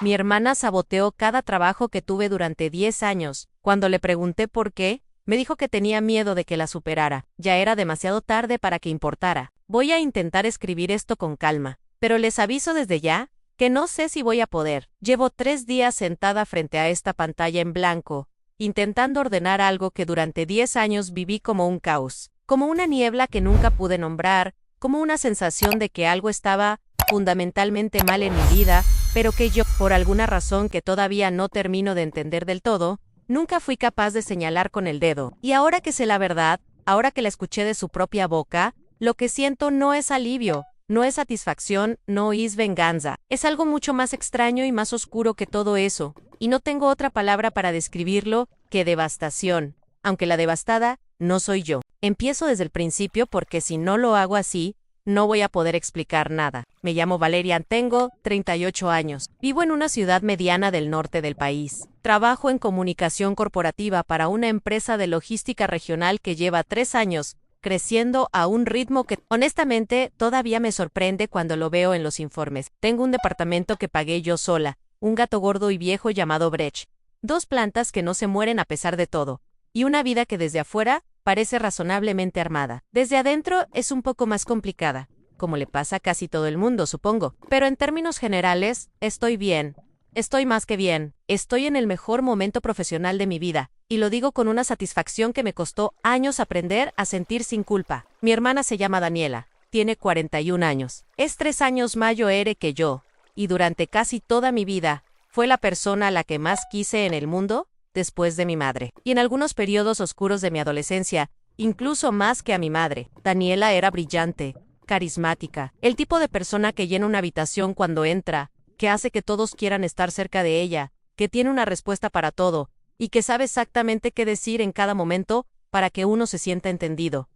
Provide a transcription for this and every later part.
Mi hermana saboteó cada trabajo que tuve durante 10 años. Cuando le pregunté por qué, me dijo que tenía miedo de que la superara. Ya era demasiado tarde para que importara. Voy a intentar escribir esto con calma, pero les aviso desde ya que no sé si voy a poder. Llevo 3 días sentada frente a esta pantalla en blanco, intentando ordenar algo que durante 10 años viví como un caos, como una niebla que nunca pude nombrar, como una sensación de que algo estaba fundamentalmente mal en mi vida, pero que yo, por alguna razón que todavía no termino de entender del todo, nunca fui capaz de señalar con el dedo. Y ahora que sé la verdad, ahora que la escuché de su propia boca, lo que siento no es alivio, no es satisfacción, no es venganza. Es algo mucho más extraño y más oscuro que todo eso, y no tengo otra palabra para describirlo que devastación, aunque la devastada no soy yo. Empiezo desde el principio porque si no lo hago así, no voy a poder explicar nada. Me llamo Valeria, tengo 38 años. Vivo en una ciudad mediana del norte del país. Trabajo en comunicación corporativa para una empresa de logística regional que lleva 3 años, creciendo a un ritmo que, honestamente, todavía me sorprende cuando lo veo en los informes. Tengo un departamento que pagué yo sola, un gato gordo y viejo llamado Brecht, 2 plantas que no se mueren a pesar de todo, y una vida que desde afuera parece razonablemente armada. Desde adentro es un poco más complicada, como le pasa a casi todo el mundo, supongo. Pero en términos generales, estoy bien. Estoy más que bien. Estoy en el mejor momento profesional de mi vida, y lo digo con una satisfacción que me costó años aprender a sentir sin culpa. Mi hermana se llama Daniela, tiene 41 años. Es 3 años mayor que yo, y durante casi toda mi vida, fue la persona a la que más quise en el mundo, después de mi madre. Y en algunos periodos oscuros de mi adolescencia, incluso más que a mi madre. Daniela era brillante, carismática, el tipo de persona que llena una habitación cuando entra, que hace que todos quieran estar cerca de ella, que tiene una respuesta para todo, y que sabe exactamente qué decir en cada momento para que uno se sienta entendido.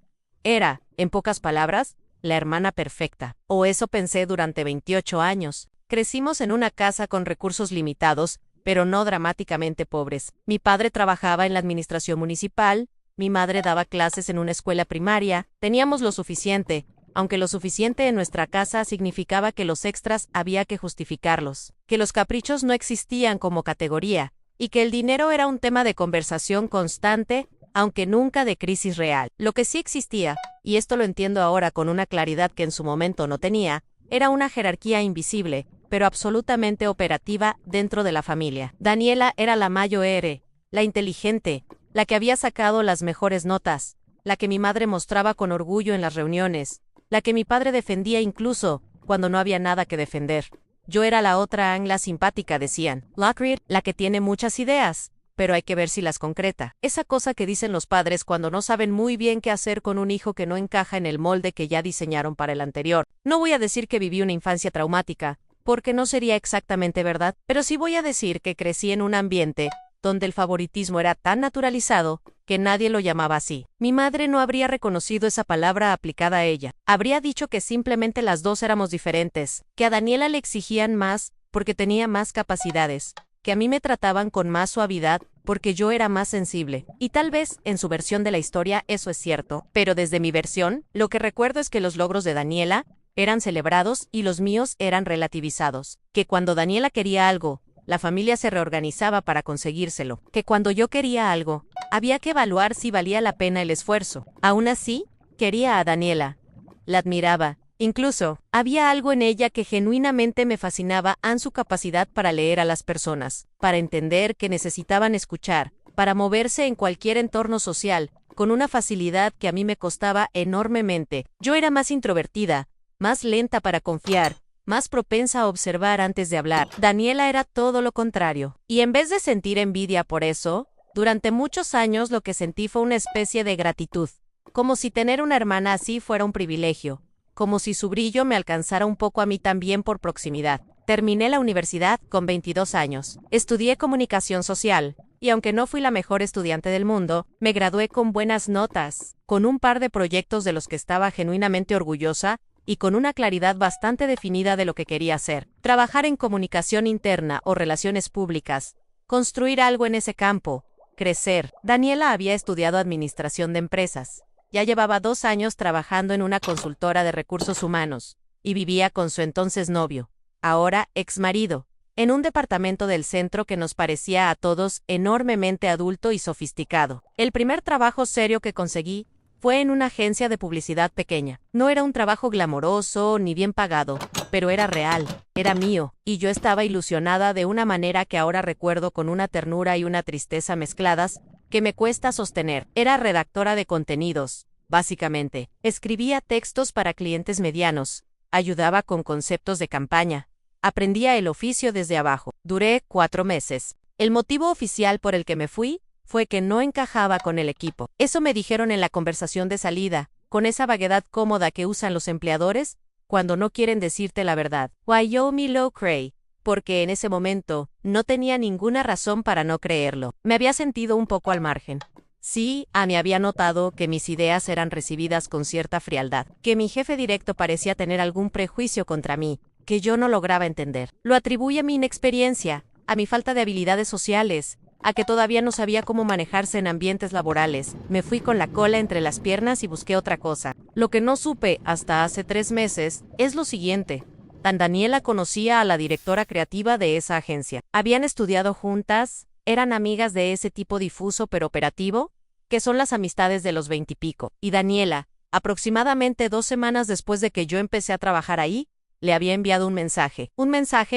Era, en pocas palabras, la hermana perfecta. O eso pensé durante 28 años. Crecimos en una casa con recursos limitados, pero no dramáticamente pobres. Mi padre trabajaba en la administración municipal, mi madre daba clases en una escuela primaria, teníamos lo suficiente, aunque lo suficiente en nuestra casa significaba que los extras había que justificarlos, que los caprichos no existían como categoría, y que el dinero era un tema de conversación constante, aunque nunca de crisis real. Lo que sí existía, y esto lo entiendo ahora con una claridad que en su momento no tenía, era una jerarquía invisible, pero absolutamente operativa dentro de la familia. Daniela era la mayor, la inteligente, la que había sacado las mejores notas, la que mi madre mostraba con orgullo en las reuniones, la que mi padre defendía incluso cuando no había nada que defender. Yo era la otra Angla simpática, decían. Lockreed, la que tiene muchas ideas, pero hay que ver si las concreta. Esa cosa que dicen los padres cuando no saben muy bien qué hacer con un hijo que no encaja en el molde que ya diseñaron para el anterior. No voy a decir que viví una infancia traumática, porque no sería exactamente verdad, pero sí voy a decir que crecí en un ambiente donde el favoritismo era tan naturalizado que nadie lo llamaba así. Mi madre no habría reconocido esa palabra aplicada a ella. Habría dicho que simplemente las dos éramos diferentes, que a Daniela le exigían más porque tenía más capacidades, que a mí me trataban con más suavidad porque yo era más sensible. Y tal vez, en su versión de la historia, eso es cierto, pero desde mi versión, lo que recuerdo es que los logros de Daniela eran celebrados y los míos eran relativizados, que cuando Daniela quería algo, la familia se reorganizaba para conseguírselo, que cuando yo quería algo, había que evaluar si valía la pena el esfuerzo. Aún así, quería a Daniela. La admiraba. Incluso, había algo en ella que genuinamente me fascinaba, en su capacidad para leer a las personas, para entender que necesitaban escuchar, para moverse en cualquier entorno social, con una facilidad que a mí me costaba enormemente. Yo era más introvertida, más lenta para confiar, más propensa a observar antes de hablar. Daniela era todo lo contrario. Y en vez de sentir envidia por eso, durante muchos años lo que sentí fue una especie de gratitud, como si tener una hermana así fuera un privilegio, como si su brillo me alcanzara un poco a mí también por proximidad. Terminé la universidad con 22 años. Estudié comunicación social, y aunque no fui la mejor estudiante del mundo, me gradué con buenas notas, con un par de proyectos de los que estaba genuinamente orgullosa, y con una claridad bastante definida de lo que quería hacer. Trabajar en comunicación interna o relaciones públicas, construir algo en ese campo, crecer. Daniela había estudiado administración de empresas. Ya llevaba 2 años trabajando en una consultora de recursos humanos, y vivía con su entonces novio, ahora ex marido, en un departamento del centro que nos parecía a todos enormemente adulto y sofisticado. El primer trabajo serio que conseguí fue en una agencia de publicidad pequeña. No era un trabajo glamoroso ni bien pagado, pero era real, era mío, y yo estaba ilusionada de una manera que ahora recuerdo con una ternura y una tristeza mezcladas que me cuesta sostener. Era redactora de contenidos, básicamente. Escribía textos para clientes medianos, ayudaba con conceptos de campaña, aprendía el oficio desde abajo. Duré 4 meses. El motivo oficial por el que me fui fue que no encajaba con el equipo. Eso me dijeron en la conversación de salida, con esa vaguedad cómoda que usan los empleadores cuando no quieren decirte la verdad. Wyoming Low Cray, porque en ese momento no tenía ninguna razón para no creerlo. Me había sentido un poco al margen. Sí, me había notado que mis ideas eran recibidas con cierta frialdad, que mi jefe directo parecía tener algún prejuicio contra mí, que yo no lograba entender. Lo atribuye a mi inexperiencia, a mi falta de habilidades sociales, a que todavía no sabía cómo manejarse en ambientes laborales. Me fui con la cola entre las piernas y busqué otra cosa. Lo que no supe hasta hace 3 meses es lo siguiente. Daniela conocía a la directora creativa de esa agencia. Habían estudiado juntas, eran amigas de ese tipo difuso pero operativo, que son las amistades de los 20 y pico. Y Daniela, aproximadamente 2 semanas después de que yo empecé a trabajar ahí, le había enviado un mensaje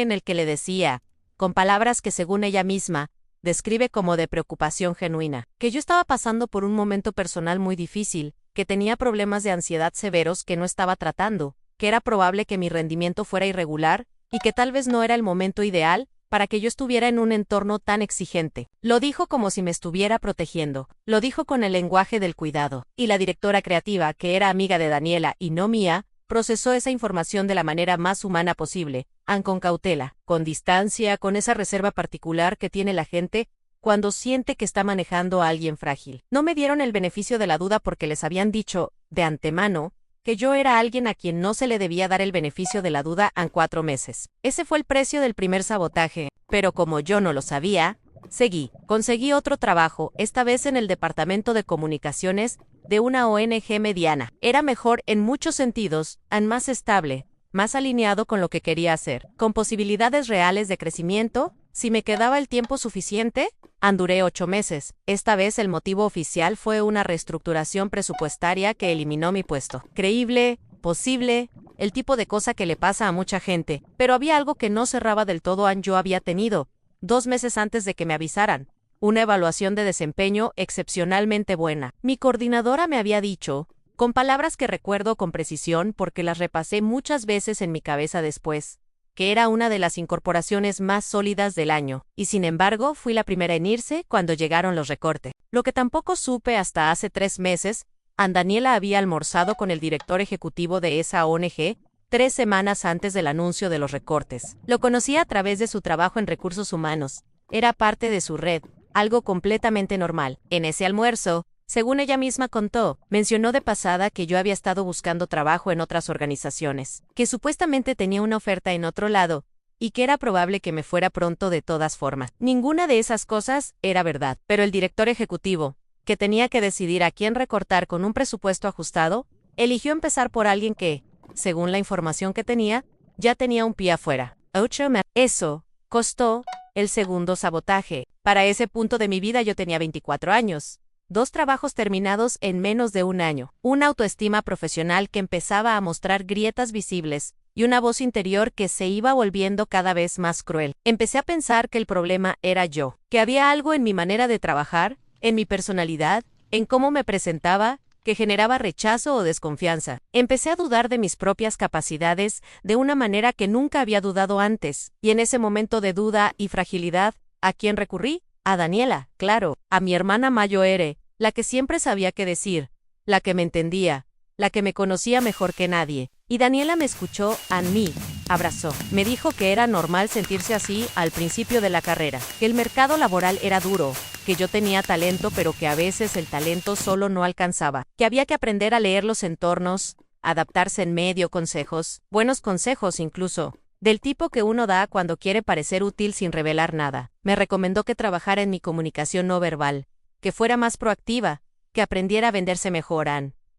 en el que le decía, con palabras que según ella misma, describe como de preocupación genuina, que yo estaba pasando por un momento personal muy difícil, que tenía problemas de ansiedad severos que no estaba tratando, que era probable que mi rendimiento fuera irregular, y que tal vez no era el momento ideal para que yo estuviera en un entorno tan exigente. Lo dijo como si me estuviera protegiendo, lo dijo con el lenguaje del cuidado, y la directora creativa, que era amiga de Daniela y no mía, procesó esa información de la manera más humana posible, con cautela, con distancia, con esa reserva particular que tiene la gente cuando siente que está manejando a alguien frágil. No me dieron el beneficio de la duda porque les habían dicho, de antemano, que yo era alguien a quien no se le debía dar el beneficio de la duda en 4 meses. Ese fue el precio del primer sabotaje, pero como yo no lo sabía, conseguí otro trabajo, esta vez en el departamento de comunicaciones de una ONG mediana. Era mejor en muchos sentidos, más estable, más alineado con lo que quería hacer, con posibilidades reales de crecimiento, si me quedaba el tiempo suficiente. Duré 8 meses. Esta vez el motivo oficial fue una reestructuración presupuestaria que eliminó mi puesto. Creíble, posible, el tipo de cosa que le pasa a mucha gente, pero había algo que no cerraba del todo. Yo había tenido, 2 meses antes de que me avisaran, una evaluación de desempeño excepcionalmente buena. Mi coordinadora me había dicho, con palabras que recuerdo con precisión porque las repasé muchas veces en mi cabeza después, que era una de las incorporaciones más sólidas del año, y sin embargo fui la primera en irse cuando llegaron los recortes. Lo que tampoco supe hasta hace 3 meses, Daniela había almorzado con el director ejecutivo de esa ONG 3 semanas antes del anuncio de los recortes. Lo conocía a través de su trabajo en recursos humanos. Era parte de su red, algo completamente normal. En ese almuerzo, según ella misma contó, mencionó de pasada que yo había estado buscando trabajo en otras organizaciones, que supuestamente tenía una oferta en otro lado, y que era probable que me fuera pronto de todas formas. Ninguna de esas cosas era verdad, pero el director ejecutivo, que tenía que decidir a quién recortar con un presupuesto ajustado, eligió empezar por alguien que, según la información que tenía, ya tenía un pie afuera. Eso costó el segundo sabotaje. Para ese punto de mi vida yo tenía 24 años. 2 trabajos terminados en menos de 1 año, una autoestima profesional que empezaba a mostrar grietas visibles y una voz interior que se iba volviendo cada vez más cruel. Empecé a pensar que el problema era yo, que había algo en mi manera de trabajar, en mi personalidad, en cómo me presentaba, que generaba rechazo o desconfianza. Empecé a dudar de mis propias capacidades de una manera que nunca había dudado antes, y en ese momento de duda y fragilidad, ¿a quién recurrí? A Daniela, claro, a mi hermana mayor, la que siempre sabía qué decir, la que me entendía, la que me conocía mejor que nadie. Y Daniela me escuchó, me abrazó. Me dijo que era normal sentirse así al principio de la carrera, que el mercado laboral era duro, que yo tenía talento pero que a veces el talento solo no alcanzaba, que había que aprender a leer los entornos, adaptarse en medio, consejos, buenos consejos incluso, del tipo que uno da cuando quiere parecer útil sin revelar nada. Me recomendó que trabajara en mi comunicación no verbal, que fuera más proactiva, que aprendiera a venderse mejor,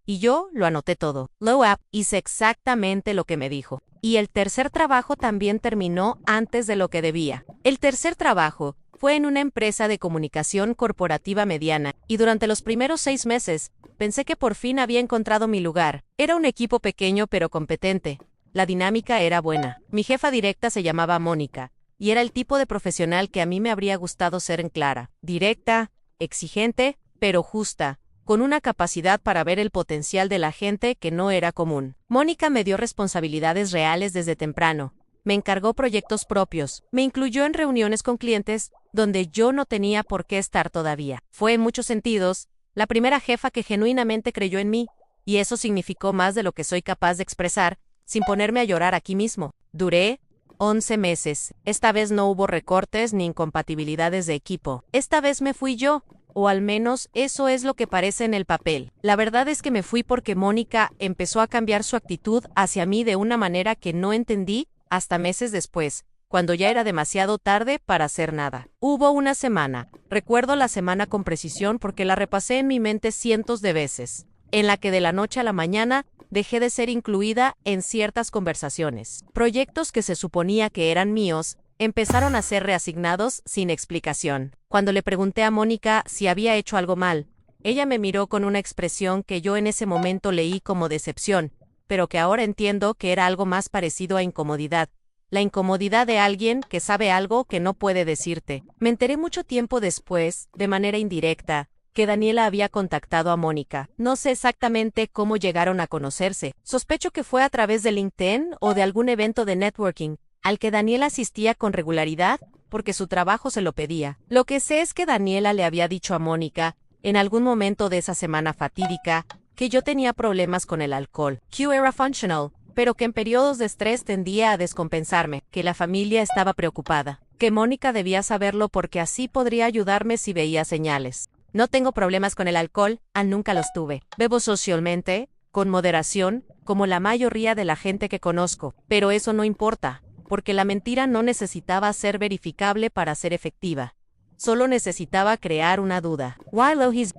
Y yo lo anoté todo. Blow up, hice exactamente lo que me dijo. Y el tercer trabajo también terminó antes de lo que debía. El tercer trabajo fue en una empresa de comunicación corporativa mediana, y durante los primeros 6 meses, pensé que por fin había encontrado mi lugar. Era un equipo pequeño pero competente. La dinámica era buena. Mi jefa directa se llamaba Mónica, y era el tipo de profesional que a mí me habría gustado ser en Clara. Directa, exigente, pero justa, con una capacidad para ver el potencial de la gente que no era común. Mónica me dio responsabilidades reales desde temprano. Me encargó proyectos propios, me incluyó en reuniones con clientes donde yo no tenía por qué estar todavía. Fue en muchos sentidos la primera jefa que genuinamente creyó en mí, y eso significó más de lo que soy capaz de expresar sin ponerme a llorar aquí mismo. Duré 11 meses. Esta vez no hubo recortes ni incompatibilidades de equipo. Esta vez me fui yo. O al menos eso es lo que parece en el papel. La verdad es que me fui porque Mónica empezó a cambiar su actitud hacia mí de una manera que no entendí hasta meses después, cuando ya era demasiado tarde para hacer nada. Hubo una semana, recuerdo la semana con precisión porque la repasé en mi mente cientos de veces, en la que de la noche a la mañana dejé de ser incluida en ciertas conversaciones. Proyectos que se suponía que eran míos empezaron a ser reasignados sin explicación. Cuando le pregunté a Mónica si había hecho algo mal, ella me miró con una expresión que yo en ese momento leí como decepción, pero que ahora entiendo que era algo más parecido a incomodidad. La incomodidad de alguien que sabe algo que no puede decirte. Me enteré mucho tiempo después, de manera indirecta, que Daniela había contactado a Mónica. No sé exactamente cómo llegaron a conocerse. Sospecho que fue a través de LinkedIn o de algún evento de networking, al que Daniela asistía con regularidad, porque su trabajo se lo pedía. Lo que sé es que Daniela le había dicho a Mónica, en algún momento de esa semana fatídica, que yo tenía problemas con el alcohol. Q era functional, pero que en periodos de estrés tendía a descompensarme, que la familia estaba preocupada, que Mónica debía saberlo porque así podría ayudarme si veía señales. No tengo problemas con el alcohol, nunca los tuve. Bebo socialmente, con moderación, como la mayoría de la gente que conozco, pero eso no importa, porque la mentira no necesitaba ser verificable para ser efectiva. Solo necesitaba crear una duda.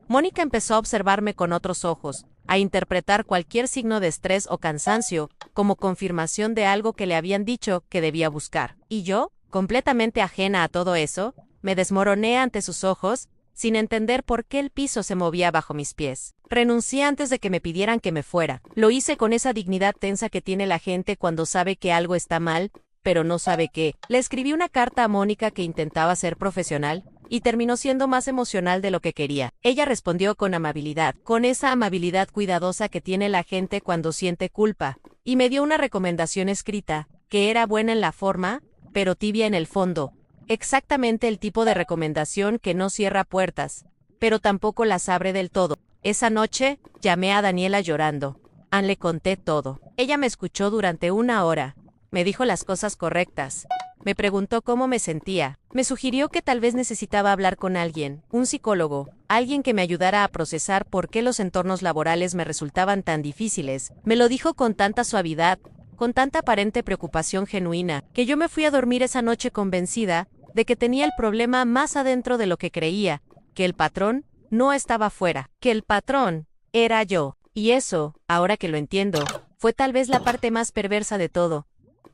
Mónica empezó a observarme con otros ojos, a interpretar cualquier signo de estrés o cansancio como confirmación de algo que le habían dicho que debía buscar. Y yo, completamente ajena a todo eso, me desmoroné ante sus ojos, sin entender por qué el piso se movía bajo mis pies. Renuncié antes de que me pidieran que me fuera. Lo hice con esa dignidad tensa que tiene la gente cuando sabe que algo está mal, pero no sabe qué. Le escribí una carta a Mónica que intentaba ser profesional, y terminó siendo más emocional de lo que quería. Ella respondió con amabilidad, con esa amabilidad cuidadosa que tiene la gente cuando siente culpa, y me dio una recomendación escrita, que era buena en la forma, pero tibia en el fondo. Exactamente el tipo de recomendación que no cierra puertas, pero tampoco las abre del todo. Esa noche, llamé a Daniela llorando. Le conté todo. Ella me escuchó durante 1 hora. Me dijo las cosas correctas. Me preguntó cómo me sentía. Me sugirió que tal vez necesitaba hablar con alguien, un psicólogo, alguien que me ayudara a procesar por qué los entornos laborales me resultaban tan difíciles. Me lo dijo con tanta suavidad, con tanta aparente preocupación genuina, que yo me fui a dormir esa noche convencida de que tenía el problema más adentro de lo que creía, que el patrón no estaba fuera, que el patrón era yo. Y eso, ahora que lo entiendo, fue tal vez la parte más perversa de todo.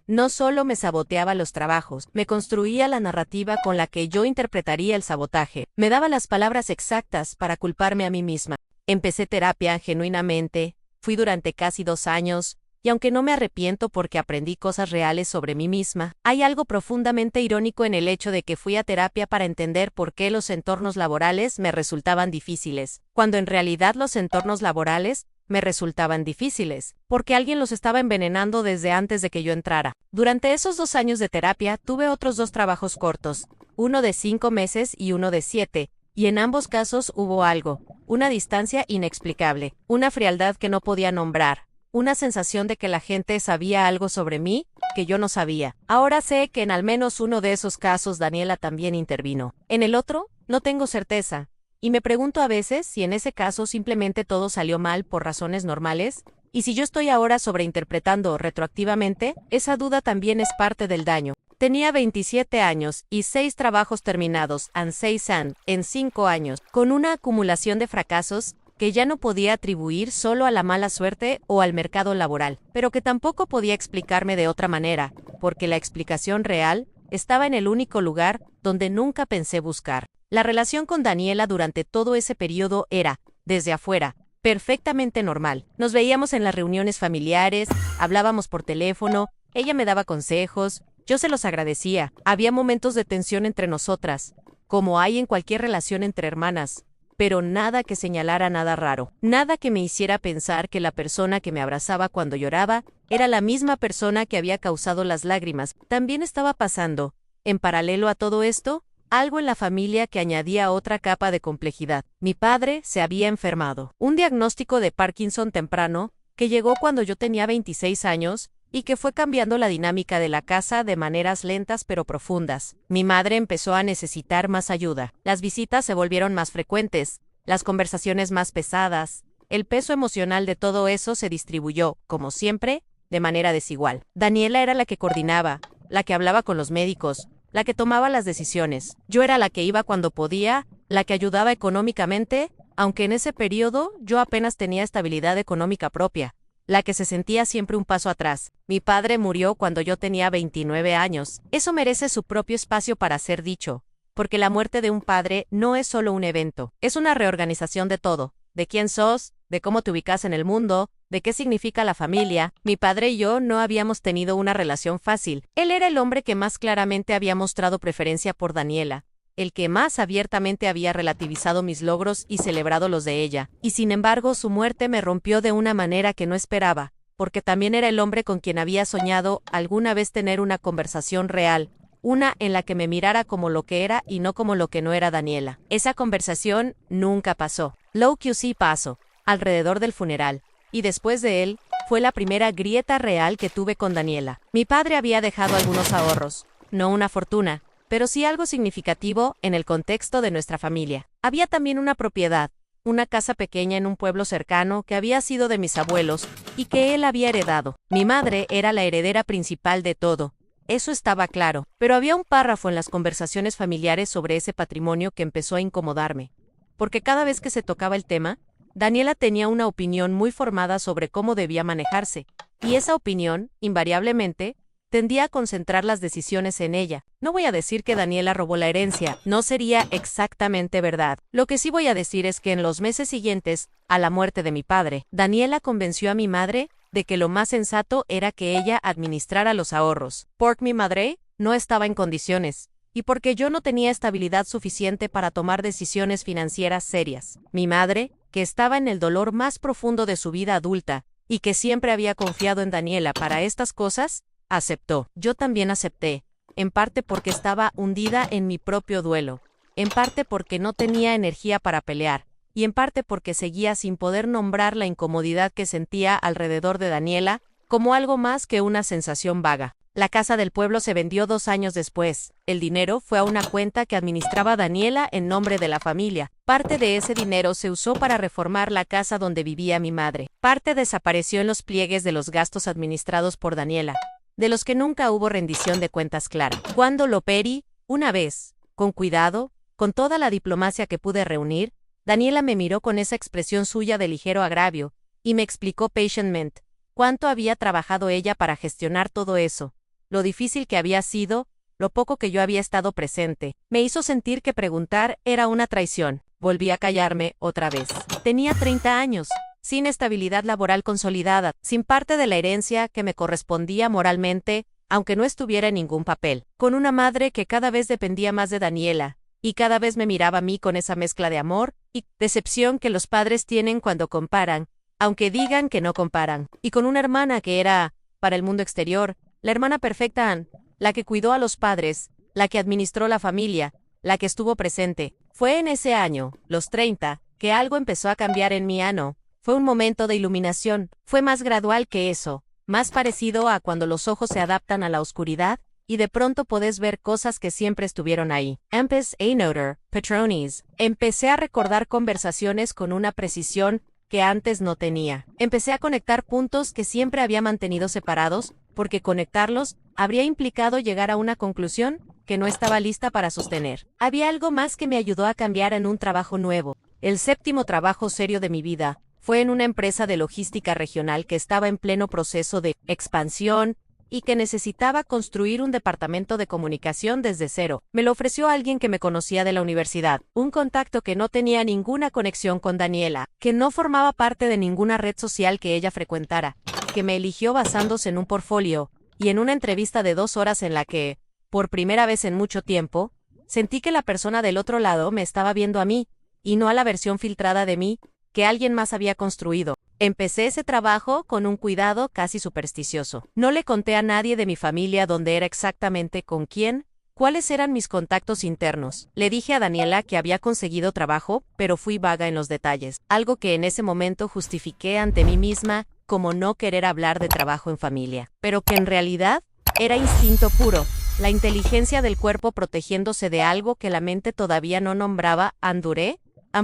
No solo me saboteaba los trabajos, me construía la narrativa con la que yo interpretaría el sabotaje. Me daba las palabras exactas para culparme a mí misma. Empecé terapia genuinamente, fui durante casi 2 años, y aunque no me arrepiento porque aprendí cosas reales sobre mí misma, hay algo profundamente irónico en el hecho de que fui a terapia para entender por qué los entornos laborales me resultaban difíciles, cuando en realidad los entornos laborales me resultaban difíciles, porque alguien los estaba envenenando desde antes de que yo entrara. Durante esos 2 años de terapia tuve otros 2 trabajos cortos, uno de 5 meses y uno de 7, y en ambos casos hubo algo, una distancia inexplicable, una frialdad que no podía nombrar, una sensación de que la gente sabía algo sobre mí que yo no sabía. Ahora sé que en al menos uno de esos casos Daniela también intervino. En el otro, no tengo certeza. Y me pregunto a veces si en ese caso simplemente todo salió mal por razones normales, y si yo estoy ahora sobreinterpretando retroactivamente, esa duda también es parte del daño. Tenía 27 años y 6 trabajos terminados en 5 años, con una acumulación de fracasos que ya no podía atribuir solo a la mala suerte o al mercado laboral, pero que tampoco podía explicarme de otra manera, porque la explicación real estaba en el único lugar donde nunca pensé buscar. La relación con Daniela durante todo ese periodo era, desde afuera, perfectamente normal. Nos veíamos en las reuniones familiares, hablábamos por teléfono, ella me daba consejos, yo se los agradecía. Había momentos de tensión entre nosotras, como hay en cualquier relación entre hermanas, pero nada que señalara nada raro, nada que me hiciera pensar que la persona que me abrazaba cuando lloraba era la misma persona que había causado las lágrimas. También estaba pasando, en paralelo a todo esto, algo en la familia que añadía otra capa de complejidad. Mi padre se había enfermado. Un diagnóstico de Parkinson temprano, que llegó cuando yo tenía 26 años, y que fue cambiando la dinámica de la casa de maneras lentas pero profundas. Mi madre empezó a necesitar más ayuda. Las visitas se volvieron más frecuentes, las conversaciones más pesadas. El peso emocional de todo eso se distribuyó, como siempre, de manera desigual. Daniela era la que coordinaba, la que hablaba con los médicos, la que tomaba las decisiones. Yo era la que iba cuando podía, la que ayudaba económicamente, aunque en ese periodo yo apenas tenía estabilidad económica propia, la que se sentía siempre un paso atrás. Mi padre murió cuando yo tenía 29 años. Eso merece su propio espacio para ser dicho, porque la muerte de un padre no es solo un evento, es una reorganización de todo, de quién sos, de cómo te ubicas en el mundo, de qué significa la familia. Mi padre y yo no habíamos tenido una relación fácil. Él era el hombre que más claramente había mostrado preferencia por Daniela, el que más abiertamente había relativizado mis logros y celebrado los de ella, y sin embargo su muerte me rompió de una manera que no esperaba, porque también era el hombre con quien había soñado alguna vez tener una conversación real, una en la que me mirara como lo que era y no como lo que no era Daniela. Esa conversación nunca pasó. Lo que sí pasó, alrededor del funeral, y después de él, fue la primera grieta real que tuve con Daniela. Mi padre había dejado algunos ahorros, no una fortuna, pero sí algo significativo en el contexto de nuestra familia. Había también una propiedad, una casa pequeña en un pueblo cercano que había sido de mis abuelos y que él había heredado. Mi madre era la heredera principal de todo, eso estaba claro, pero había un párrafo en las conversaciones familiares sobre ese patrimonio que empezó a incomodarme, porque cada vez que se tocaba el tema, Daniela tenía una opinión muy formada sobre cómo debía manejarse, y esa opinión, invariablemente, tendía a concentrar las decisiones en ella. No voy a decir que Daniela robó la herencia, no sería exactamente verdad. Lo que sí voy a decir es que en los meses siguientes, a la muerte de mi padre, Daniela convenció a mi madre de que lo más sensato era que ella administrara los ahorros, porque mi madre no estaba en condiciones, y porque yo no tenía estabilidad suficiente para tomar decisiones financieras serias. Mi madre, que estaba en el dolor más profundo de su vida adulta, y que siempre había confiado en Daniela para estas cosas, aceptó. Yo también acepté, en parte porque estaba hundida en mi propio duelo, en parte porque no tenía energía para pelear, y en parte porque seguía sin poder nombrar la incomodidad que sentía alrededor de Daniela, como algo más que una sensación vaga. La casa del pueblo se vendió 2 años después. El dinero fue a una cuenta que administraba Daniela en nombre de la familia. Parte de ese dinero se usó para reformar la casa donde vivía mi madre. Parte desapareció en los pliegues de los gastos administrados por Daniela, de los que nunca hubo rendición de cuentas clara. Cuando lo pedí, una vez, con cuidado, con toda la diplomacia que pude reunir, Daniela me miró con esa expresión suya de ligero agravio, y me explicó patientmente cuánto había trabajado ella para gestionar todo eso, lo difícil que había sido, lo poco que yo había estado presente. Me hizo sentir que preguntar era una traición. Volví a callarme otra vez. Tenía 30 años. Sin estabilidad laboral consolidada, sin parte de la herencia que me correspondía moralmente, aunque no estuviera en ningún papel, con una madre que cada vez dependía más de Daniela, y cada vez me miraba a mí con esa mezcla de amor y decepción que los padres tienen cuando comparan, aunque digan que no comparan, y con una hermana que era, para el mundo exterior, la hermana perfecta, la que cuidó a los padres, la que administró la familia, la que estuvo presente. Fue en ese año, los 30, que algo empezó a cambiar en mi ano. Fue un momento de iluminación, fue más gradual que eso, más parecido a cuando los ojos se adaptan a la oscuridad, y de pronto podés ver cosas que siempre estuvieron ahí. Empecé a notar patrones. Empecé a recordar conversaciones con una precisión que antes no tenía. Empecé a conectar puntos que siempre había mantenido separados, porque conectarlos habría implicado llegar a una conclusión que no estaba lista para sostener. Había algo más que me ayudó a cambiar en un trabajo nuevo. El séptimo trabajo serio de mi vida fue en una empresa de logística regional que estaba en pleno proceso de expansión y que necesitaba construir un departamento de comunicación desde cero. Me lo ofreció alguien que me conocía de la universidad, un contacto que no tenía ninguna conexión con Daniela, que no formaba parte de ninguna red social que ella frecuentara, que me eligió basándose en un portfolio y en una entrevista de 2 horas en la que, por primera vez en mucho tiempo, sentí que la persona del otro lado me estaba viendo a mí, y no a la versión filtrada de mí que alguien más había construido. Empecé ese trabajo con un cuidado casi supersticioso. No le conté a nadie de mi familia dónde era exactamente, con quién, cuáles eran mis contactos internos. Le dije a Daniela que había conseguido trabajo, pero fui vaga en los detalles, algo que en ese momento justifiqué ante mí misma como no querer hablar de trabajo en familia, pero que en realidad era instinto puro, la inteligencia del cuerpo protegiéndose de algo que la mente todavía no nombraba. Duré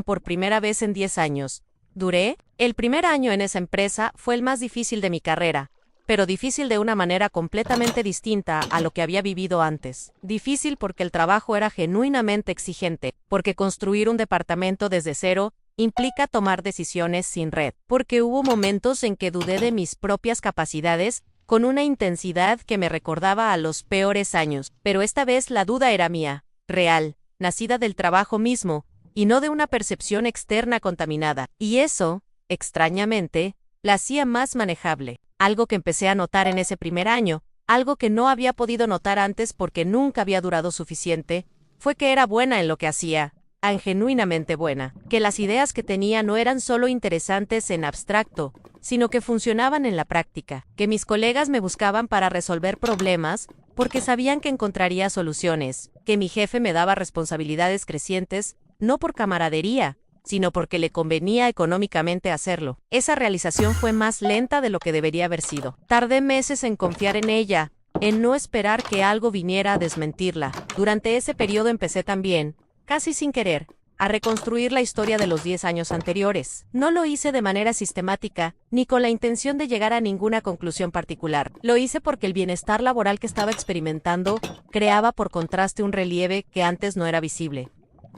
por primera vez en 10 años. Duré. El primer año en esa empresa fue el más difícil de mi carrera, pero difícil de una manera completamente distinta a lo que había vivido antes. Difícil porque el trabajo era genuinamente exigente, porque construir un departamento desde cero implica tomar decisiones sin red, porque hubo momentos en que dudé de mis propias capacidades con una intensidad que me recordaba a los peores años, pero esta vez la duda era mía, real, nacida del trabajo mismo, y no de una percepción externa contaminada. Y eso, extrañamente, la hacía más manejable. Algo que empecé a notar en ese primer año, algo que no había podido notar antes porque nunca había durado suficiente, fue que era buena en lo que hacía, genuinamente buena, que las ideas que tenía no eran solo interesantes en abstracto, sino que funcionaban en la práctica, que mis colegas me buscaban para resolver problemas porque sabían que encontraría soluciones, que mi jefe me daba responsabilidades crecientes, no por camaradería, sino porque le convenía económicamente hacerlo. Esa realización fue más lenta de lo que debería haber sido. Tardé meses en confiar en ella, en no esperar que algo viniera a desmentirla. Durante ese periodo empecé también, casi sin querer, a reconstruir la historia de los 10 años anteriores. No lo hice de manera sistemática, ni con la intención de llegar a ninguna conclusión particular. Lo hice porque el bienestar laboral que estaba experimentando creaba por contraste un relieve que antes no era visible.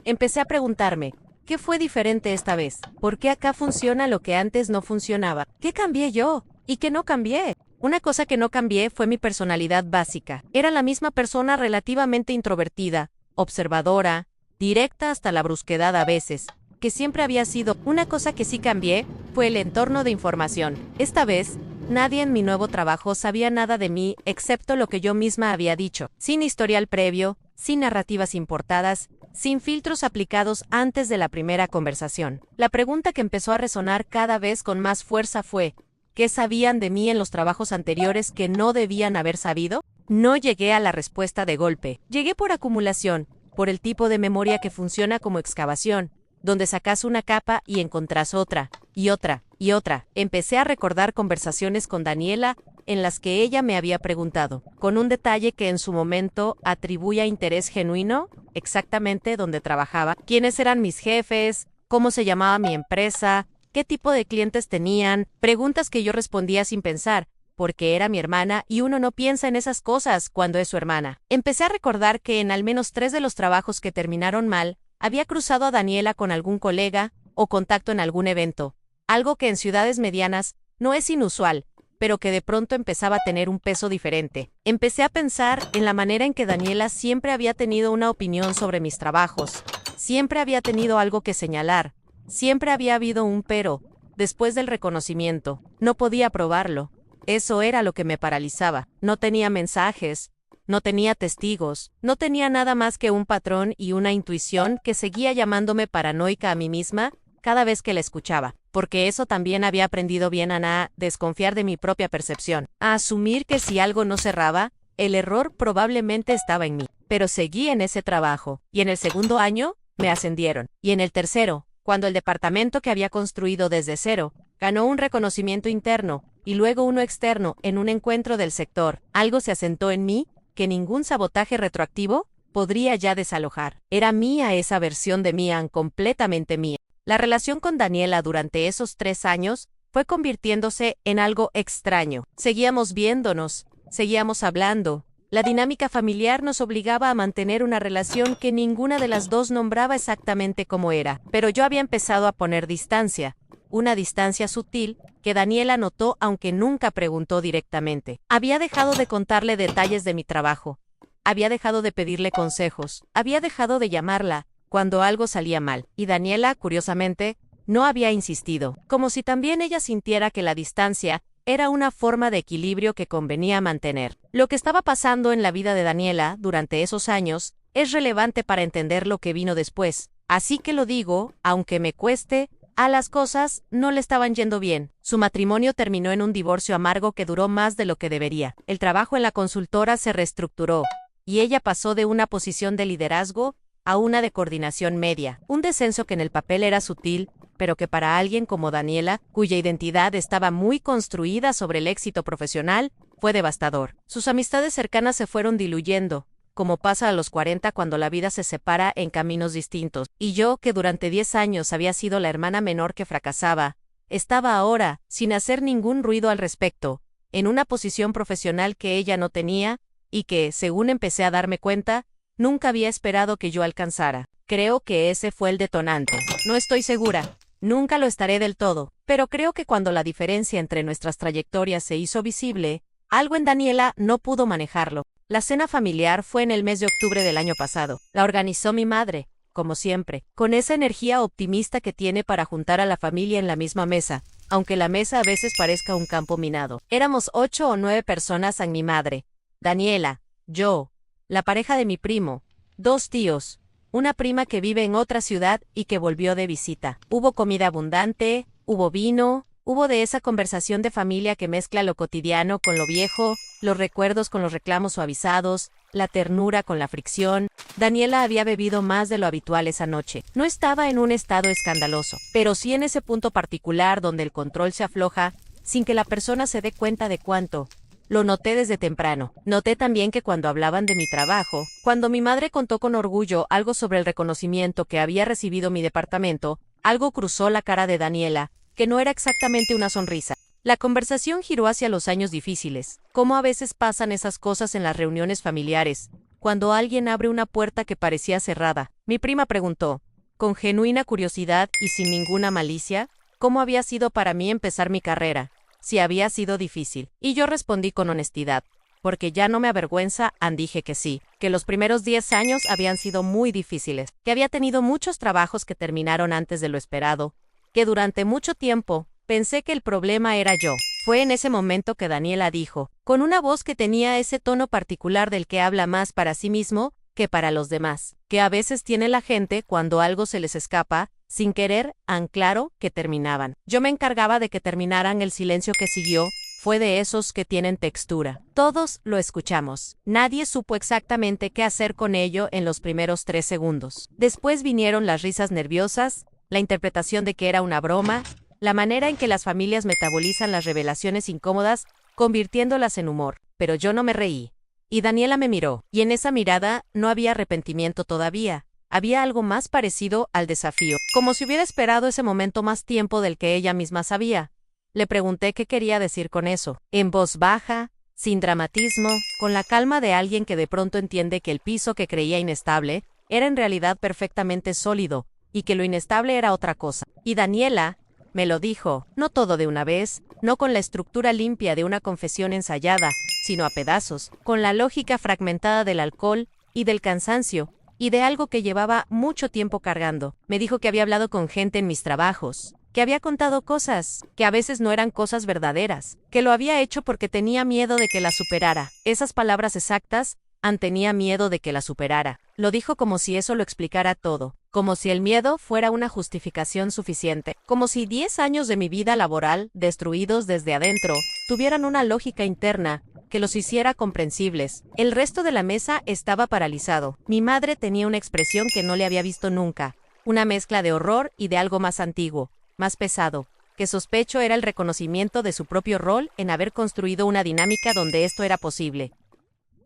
Empecé a preguntarme, ¿qué fue diferente esta vez? ¿Por qué acá funciona lo que antes no funcionaba? ¿Qué cambié yo? ¿Y qué no cambié? Una cosa que no cambié fue mi personalidad básica. Era la misma persona relativamente introvertida, observadora, directa hasta la brusquedad a veces, que siempre había sido. Una cosa que sí cambié fue el entorno de información. Esta vez, nadie en mi nuevo trabajo sabía nada de mí excepto lo que yo misma había dicho, sin historial previo, sin narrativas importadas, sin filtros aplicados antes de la primera conversación. La pregunta que empezó a resonar cada vez con más fuerza fue, ¿qué sabían de mí en los trabajos anteriores que no debían haber sabido? No llegué a la respuesta de golpe. Llegué por acumulación, por el tipo de memoria que funciona como excavación, donde sacas una capa y encontrás otra, y otra, y otra. Empecé a recordar conversaciones con Daniela en las que ella me había preguntado, con un detalle que en su momento atribuía interés genuino, exactamente dónde trabajaba, quiénes eran mis jefes, cómo se llamaba mi empresa, qué tipo de clientes tenían, preguntas que yo respondía sin pensar, porque era mi hermana y uno no piensa en esas cosas cuando es su hermana. Empecé a recordar que en al menos 3 de los trabajos que terminaron mal, había cruzado a Daniela con algún colega o contacto en algún evento, algo que en ciudades medianas no es inusual, pero que de pronto empezaba a tener un peso diferente. Empecé a pensar en la manera en que Daniela siempre había tenido una opinión sobre mis trabajos, siempre había tenido algo que señalar, siempre había habido un pero, después del reconocimiento, no podía probarlo. Eso era lo que me paralizaba. No tenía mensajes, no tenía testigos, no tenía nada más que un patrón y una intuición que seguía llamándome paranoica a mí misma cada vez que la escuchaba, porque eso también había aprendido bien a desconfiar de mi propia percepción, a asumir que si algo no cerraba, el error probablemente estaba en mí. Pero seguí en ese trabajo, y en el segundo año me ascendieron, y en el tercero, cuando el departamento que había construido desde cero ganó un reconocimiento interno y luego uno externo en un encuentro del sector, algo se asentó en mí que ningún sabotaje retroactivo podría ya desalojar. Era mía esa versión de Mian, completamente mía. La relación con Daniela durante esos 3 años fue convirtiéndose en algo extraño. Seguíamos viéndonos, seguíamos hablando. La dinámica familiar nos obligaba a mantener una relación que ninguna de las dos nombraba exactamente como era, pero yo había empezado a poner distancia, una distancia sutil que Daniela notó aunque nunca preguntó directamente. Había dejado de contarle detalles de mi trabajo, había dejado de pedirle consejos, había dejado de llamarla cuando algo salía mal, y Daniela, curiosamente, no había insistido, como si también ella sintiera que la distancia era una forma de equilibrio que convenía mantener. Lo que estaba pasando en la vida de Daniela durante esos años es relevante para entender lo que vino después, así que lo digo, aunque me cueste, a las cosas no le estaban yendo bien. Su matrimonio terminó en un divorcio amargo que duró más de lo que debería. El trabajo en la consultora se reestructuró, y ella pasó de una posición de liderazgo a una de coordinación media, un descenso que en el papel era sutil, pero que para alguien como Daniela, cuya identidad estaba muy construida sobre el éxito profesional, fue devastador. Sus amistades cercanas se fueron diluyendo, como pasa a los 40 cuando la vida se separa en caminos distintos, y yo, que durante 10 años había sido la hermana menor que fracasaba, estaba ahora, sin hacer ningún ruido al respecto, en una posición profesional que ella no tenía, y que, según empecé a darme cuenta, nunca había esperado que yo alcanzara. Creo que ese fue el detonante. No estoy segura. Nunca lo estaré del todo, pero creo que cuando la diferencia entre nuestras trayectorias se hizo visible, algo en Daniela no pudo manejarlo. La cena familiar fue en el mes de octubre del año pasado. La organizó mi madre, como siempre, con esa energía optimista que tiene para juntar a la familia en la misma mesa, aunque la mesa a veces parezca un campo minado. Éramos 8 o 9 personas en mi madre. Daniela, yo, la pareja de mi primo, 2 tíos, una prima que vive en otra ciudad y que volvió de visita. Hubo comida abundante, hubo vino, hubo de esa conversación de familia que mezcla lo cotidiano con lo viejo, los recuerdos con los reclamos suavizados, la ternura con la fricción. Daniela había bebido más de lo habitual esa noche. No estaba en un estado escandaloso, pero sí en ese punto particular donde el control se afloja sin que la persona se dé cuenta de cuánto. Lo noté desde temprano. Noté también que cuando hablaban de mi trabajo, cuando mi madre contó con orgullo algo sobre el reconocimiento que había recibido mi departamento, algo cruzó la cara de Daniela, que no era exactamente una sonrisa. La conversación giró hacia los años difíciles, cómo a veces pasan esas cosas en las reuniones familiares, cuando alguien abre una puerta que parecía cerrada. Mi prima preguntó, con genuina curiosidad y sin ninguna malicia, cómo había sido para mí empezar mi carrera. Si había sido difícil. Y yo respondí con honestidad, porque ya no me avergüenza, dije que sí, que los primeros 10 años habían sido muy difíciles, que había tenido muchos trabajos que terminaron antes de lo esperado, que durante mucho tiempo pensé que el problema era yo. Fue en ese momento que Daniela dijo, con una voz que tenía ese tono particular del que habla más para sí mismo que para los demás, que a veces tiene la gente cuando algo se les escapa, sin querer, claro, que terminaban. Yo me encargaba de que terminaran. El silencio que siguió fue de esos que tienen textura. Todos lo escuchamos. Nadie supo exactamente qué hacer con ello en los primeros 3 segundos. Después vinieron las risas nerviosas, la interpretación de que era una broma, la manera en que las familias metabolizan las revelaciones incómodas, convirtiéndolas en humor. Pero yo no me reí. Y Daniela me miró, y en esa mirada no había arrepentimiento todavía. Había algo más parecido al desafío, como si hubiera esperado ese momento más tiempo del que ella misma sabía. Le pregunté qué quería decir con eso, en voz baja, sin dramatismo, con la calma de alguien que de pronto entiende que el piso que creía inestable era en realidad perfectamente sólido, y que lo inestable era otra cosa. Y Daniela me lo dijo, no todo de una vez, no con la estructura limpia de una confesión ensayada, sino a pedazos, con la lógica fragmentada del alcohol y del cansancio, y de algo que llevaba mucho tiempo cargando. Me dijo que había hablado con gente en mis trabajos, que había contado cosas, que a veces no eran cosas verdaderas, que lo había hecho porque tenía miedo de que la superara. Esas palabras exactas, tenía miedo de que la superara. Lo dijo como si eso lo explicara todo, como si el miedo fuera una justificación suficiente, como si 10 años de mi vida laboral, destruidos desde adentro, tuvieran una lógica interna que los hiciera comprensibles. El resto de la mesa estaba paralizado. Mi madre tenía una expresión que no le había visto nunca, una mezcla de horror y de algo más antiguo, más pesado, que sospecho era el reconocimiento de su propio rol en haber construido una dinámica donde esto era posible.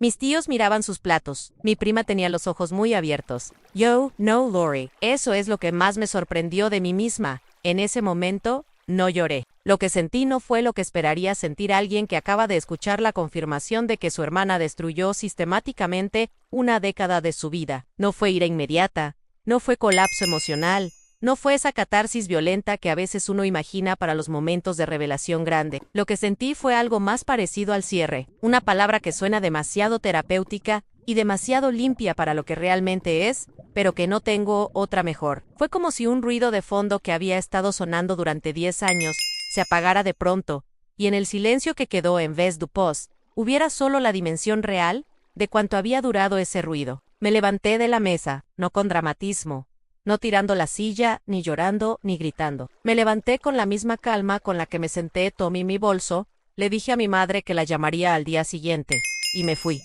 Mis tíos miraban sus platos. Mi prima tenía los ojos muy abiertos. Yo, no, Lori. Eso es lo que más me sorprendió de mí misma. En ese momento, No lloré. Lo que sentí no fue lo que esperaría sentir alguien que acaba de escuchar la confirmación de que su hermana destruyó sistemáticamente una década de su vida. No fue ira inmediata, no fue colapso emocional, no fue esa catarsis violenta que a veces uno imagina para los momentos de revelación grande. Lo que sentí fue algo más parecido al cierre, una palabra que suena demasiado terapéutica y demasiado limpia para lo que realmente es, pero que no tengo otra mejor. Fue como si un ruido de fondo que había estado sonando durante 10 años se apagara de pronto, y en el silencio que quedó en vez du pause, hubiera solo la dimensión real de cuánto había durado ese ruido. Me levanté de la mesa, no con dramatismo, no tirando la silla, ni llorando, ni gritando. Me levanté con la misma calma con la que me senté, tomé mi bolso, le dije a mi madre que la llamaría al día siguiente, y me fui.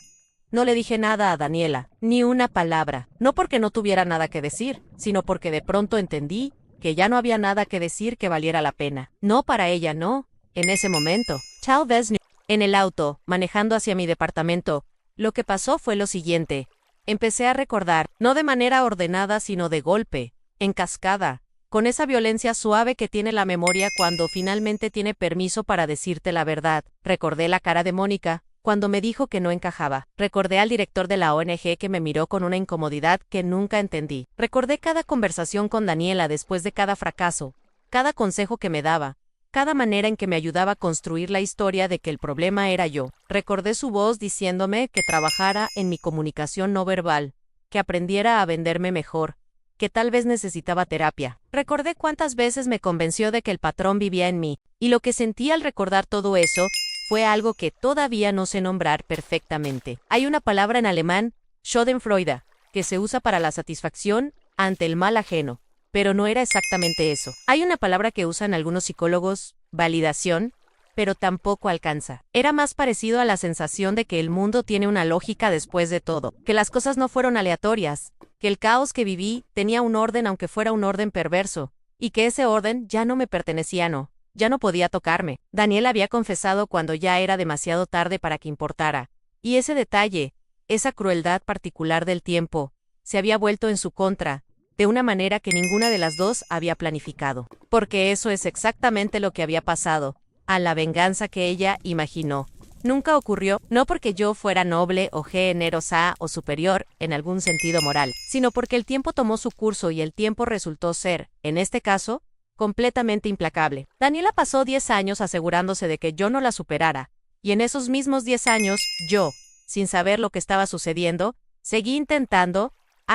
No le dije nada a Daniela, ni una palabra, no porque no tuviera nada que decir, sino porque de pronto entendí que ya no había nada que decir que valiera la pena. No para ella, no, en ese momento. Tal vez no. En el auto, manejando hacia mi departamento, lo que pasó fue lo siguiente. Empecé a recordar, no de manera ordenada, sino de golpe, en cascada, con esa violencia suave que tiene la memoria cuando finalmente tiene permiso para decirte la verdad. Recordé la cara de Mónica cuando me dijo que no encajaba. Recordé al director de la ONG que me miró con una incomodidad que nunca entendí. Recordé cada conversación con Daniela después de cada fracaso, cada consejo que me daba, cada manera en que me ayudaba a construir la historia de que el problema era yo. Recordé su voz diciéndome que trabajara en mi comunicación no verbal, que aprendiera a venderme mejor, que tal vez necesitaba terapia. Recordé cuántas veces me convenció de que el patrón vivía en mí, y lo que sentí al recordar todo eso fue algo que todavía no sé nombrar perfectamente. Hay una palabra en alemán, Schadenfreude, que se usa para la satisfacción ante el mal ajeno, pero no era exactamente eso. Hay una palabra que usan algunos psicólogos, validación, pero tampoco alcanza. Era más parecido a la sensación de que el mundo tiene una lógica después de todo, que las cosas no fueron aleatorias, que el caos que viví tenía un orden aunque fuera un orden perverso, y que ese orden ya no me pertenecía, no. Ya no podía tocarme. Daniel había confesado cuando ya era demasiado tarde para que importara. Y ese detalle, esa crueldad particular del tiempo, se había vuelto en su contra, de una manera que ninguna de las dos había planificado. Porque eso es exactamente lo que había pasado, a la venganza que ella imaginó. Nunca ocurrió, no porque yo fuera noble o generosa o superior en algún sentido moral, sino porque el tiempo tomó su curso y el tiempo resultó ser, en este caso, completamente implacable. Daniela pasó 10 años asegurándose de que yo no la superara, y en esos mismos 10 años, yo, sin saber lo que estaba sucediendo, seguí intentando,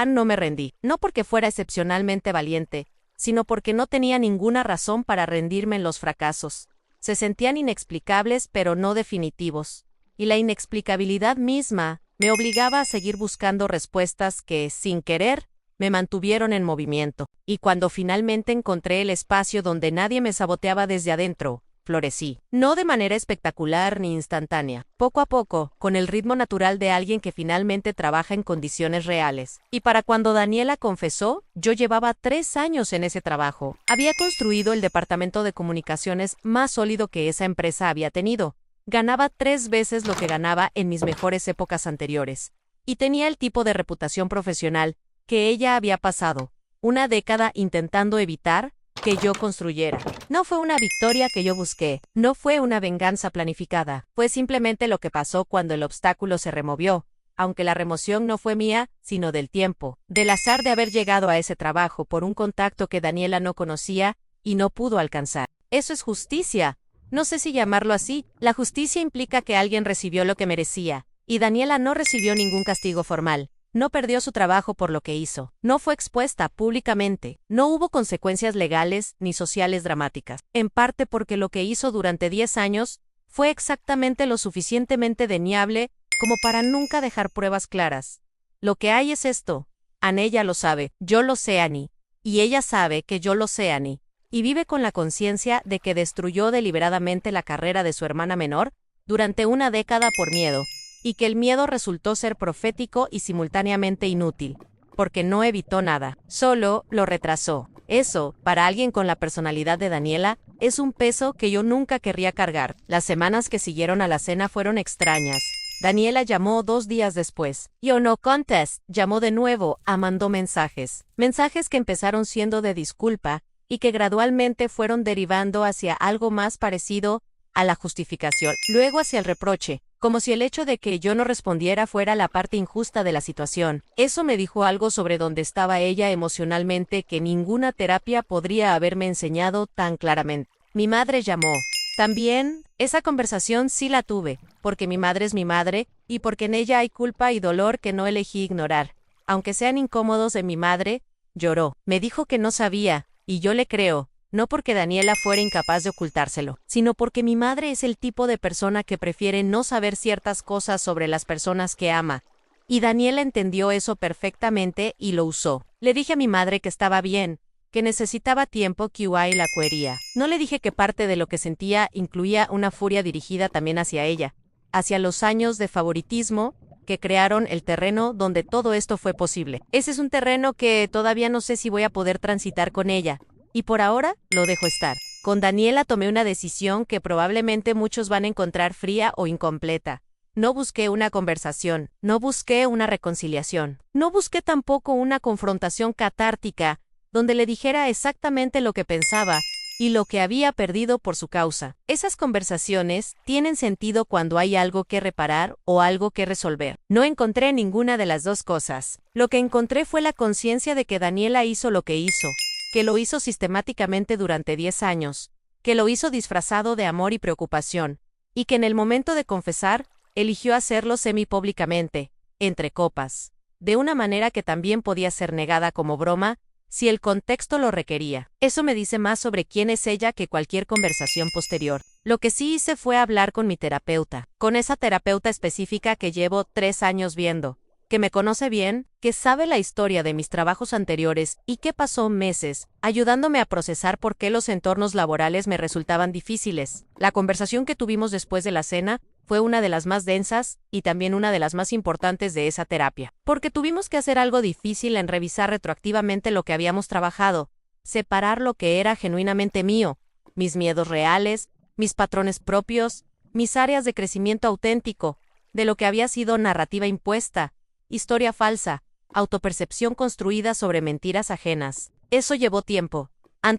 no me rendí. No porque fuera excepcionalmente valiente, sino porque no tenía ninguna razón para rendirme en los fracasos. Se sentían inexplicables pero no definitivos, y la inexplicabilidad misma me obligaba a seguir buscando respuestas que, sin querer, me mantuvieron en movimiento, y cuando finalmente encontré el espacio donde nadie me saboteaba desde adentro, florecí. No de manera espectacular ni instantánea, poco a poco, con el ritmo natural de alguien que finalmente trabaja en condiciones reales. Y para cuando Daniela confesó, yo llevaba 3 años en ese trabajo. Había construido el departamento de comunicaciones más sólido que esa empresa había tenido. Ganaba 3 veces lo que ganaba en mis mejores épocas anteriores. Y tenía el tipo de reputación profesional que ella había pasado una década intentando evitar que yo construyera. No fue una victoria que yo busqué, no fue una venganza planificada, fue simplemente lo que pasó cuando el obstáculo se removió, aunque la remoción no fue mía, sino del tiempo, del azar de haber llegado a ese trabajo por un contacto que Daniela no conocía y no pudo alcanzar. Eso es justicia. No sé si llamarlo así. La justicia implica que alguien recibió lo que merecía, y Daniela no recibió ningún castigo formal. No perdió su trabajo por lo que hizo. No fue expuesta públicamente. No hubo consecuencias legales ni sociales dramáticas. En parte porque lo que hizo durante 10 años fue exactamente lo suficientemente deniable como para nunca dejar pruebas claras. Lo que hay es esto. Ella lo sabe. Yo lo sé, Annie. Y ella sabe que yo lo sé, Annie. Y vive con la conciencia de que destruyó deliberadamente la carrera de su hermana menor durante una década por miedo. Y que el miedo resultó ser profético y simultáneamente inútil, porque no evitó nada, solo lo retrasó. Eso, para alguien con la personalidad de Daniela, es un peso que yo nunca querría cargar. Las semanas que siguieron a la cena fueron extrañas. Daniela llamó 2 días después. Yo no contest, llamó de nuevo, mandó mensajes. Mensajes que empezaron siendo de disculpa, y que gradualmente fueron derivando hacia algo más parecido a la justificación, luego hacia el reproche, como si el hecho de que yo no respondiera fuera la parte injusta de la situación. Eso me dijo algo sobre dónde estaba ella emocionalmente que ninguna terapia podría haberme enseñado tan claramente. Mi madre llamó. También, esa conversación sí la tuve, porque mi madre es mi madre, y porque en ella hay culpa y dolor que no elegí ignorar. Aunque sean incómodos de mi madre, lloró. Me dijo que no sabía, y yo le creo. No porque Daniela fuera incapaz de ocultárselo, sino porque mi madre es el tipo de persona que prefiere no saber ciertas cosas sobre las personas que ama. Y Daniela entendió eso perfectamente y lo usó. Le dije a mi madre que estaba bien, que necesitaba tiempo que la quería. No le dije que parte de lo que sentía incluía una furia dirigida también hacia ella, hacia los años de favoritismo que crearon el terreno donde todo esto fue posible. Ese es un terreno que todavía no sé si voy a poder transitar con ella. Y por ahora, lo dejo estar. Con Daniela tomé una decisión que probablemente muchos van a encontrar fría o incompleta. No busqué una conversación, no busqué una reconciliación, no busqué tampoco una confrontación catártica, donde le dijera exactamente lo que pensaba y lo que había perdido por su causa. Esas conversaciones tienen sentido cuando hay algo que reparar o algo que resolver. No encontré ninguna de las dos cosas. Lo que encontré fue la conciencia de que Daniela hizo lo que hizo, que lo hizo sistemáticamente durante 10 años, que lo hizo disfrazado de amor y preocupación, y que en el momento de confesar, eligió hacerlo semipúblicamente, entre copas, de una manera que también podía ser negada como broma, si el contexto lo requería. Eso me dice más sobre quién es ella que cualquier conversación posterior. Lo que sí hice fue hablar con mi terapeuta, con esa terapeuta específica que llevo 3 años viendo, que me conoce bien, que sabe la historia de mis trabajos anteriores y que pasó meses ayudándome a procesar por qué los entornos laborales me resultaban difíciles. La conversación que tuvimos después de la cena fue una de las más densas y también una de las más importantes de esa terapia, porque tuvimos que hacer algo difícil en revisar retroactivamente lo que habíamos trabajado, separar lo que era genuinamente mío, mis miedos reales, mis patrones propios, mis áreas de crecimiento auténtico, de lo que había sido narrativa impuesta, historia falsa, autopercepción construida sobre mentiras ajenas. Eso llevó tiempo.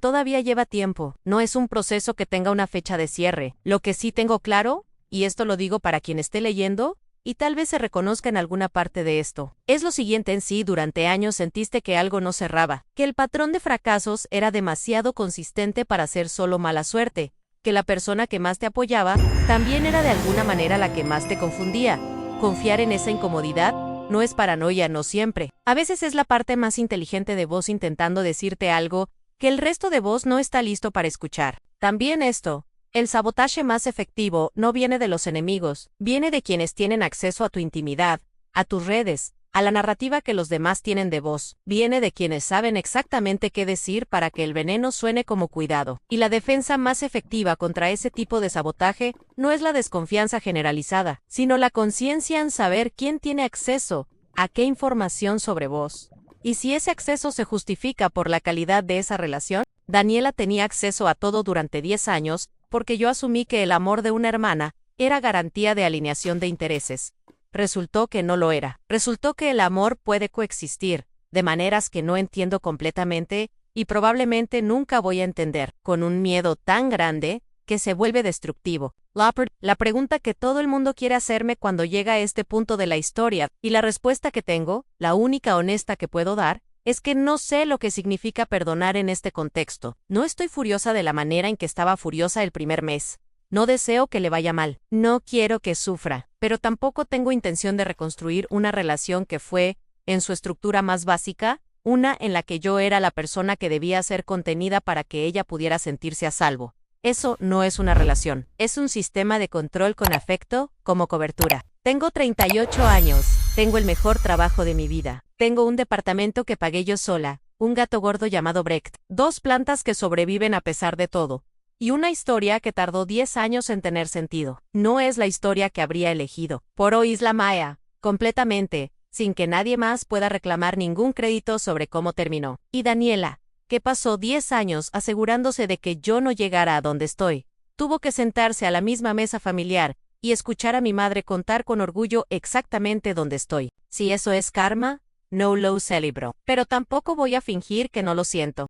Todavía lleva tiempo. No es un proceso que tenga una fecha de cierre. Lo que sí tengo claro, y esto lo digo para quien esté leyendo, y tal vez se reconozca en alguna parte de esto, es lo siguiente: en sí, durante años sentiste que algo no cerraba, que el patrón de fracasos era demasiado consistente para ser solo mala suerte, que la persona que más te apoyaba también era de alguna manera la que más te confundía. Confiar en esa incomodidad no es paranoia, no siempre. A veces es la parte más inteligente de vos intentando decirte algo que el resto de vos no está listo para escuchar. También esto, el sabotaje más efectivo no viene de los enemigos, viene de quienes tienen acceso a tu intimidad, a tus redes, a la narrativa que los demás tienen de vos. Viene de quienes saben exactamente qué decir para que el veneno suene como cuidado. Y la defensa más efectiva contra ese tipo de sabotaje no es la desconfianza generalizada, sino la conciencia en saber quién tiene acceso a qué información sobre vos. Y si ese acceso se justifica por la calidad de esa relación. Daniela tenía acceso a todo durante 10 años, porque yo asumí que el amor de una hermana era garantía de alineación de intereses. Resultó que no lo era. Resultó que el amor puede coexistir, de maneras que no entiendo completamente, y probablemente nunca voy a entender, con un miedo tan grande que se vuelve destructivo. La pregunta que todo el mundo quiere hacerme cuando llega a este punto de la historia, y la respuesta que tengo, la única honesta que puedo dar, es que no sé lo que significa perdonar en este contexto. No estoy furiosa de la manera en que estaba furiosa el primer mes. No deseo que le vaya mal. No quiero que sufra. Pero tampoco tengo intención de reconstruir una relación que fue, en su estructura más básica, una en la que yo era la persona que debía ser contenida para que ella pudiera sentirse a salvo. Eso no es una relación. Es un sistema de control con afecto, como cobertura. Tengo 38 años. Tengo el mejor trabajo de mi vida. Tengo un departamento que pagué yo sola, un gato gordo llamado Brecht, 2 plantas que sobreviven a pesar de todo, y una historia que tardó 10 años en tener sentido. No es la historia que habría elegido. Por hoy Isla Maya, completamente, sin que nadie más pueda reclamar ningún crédito sobre cómo terminó. Y Daniela, que pasó 10 años asegurándose de que yo no llegara a donde estoy, tuvo que sentarse a la misma mesa familiar y escuchar a mi madre contar con orgullo exactamente dónde estoy. Si eso es karma, no lo celebro. Pero tampoco voy a fingir que no lo siento.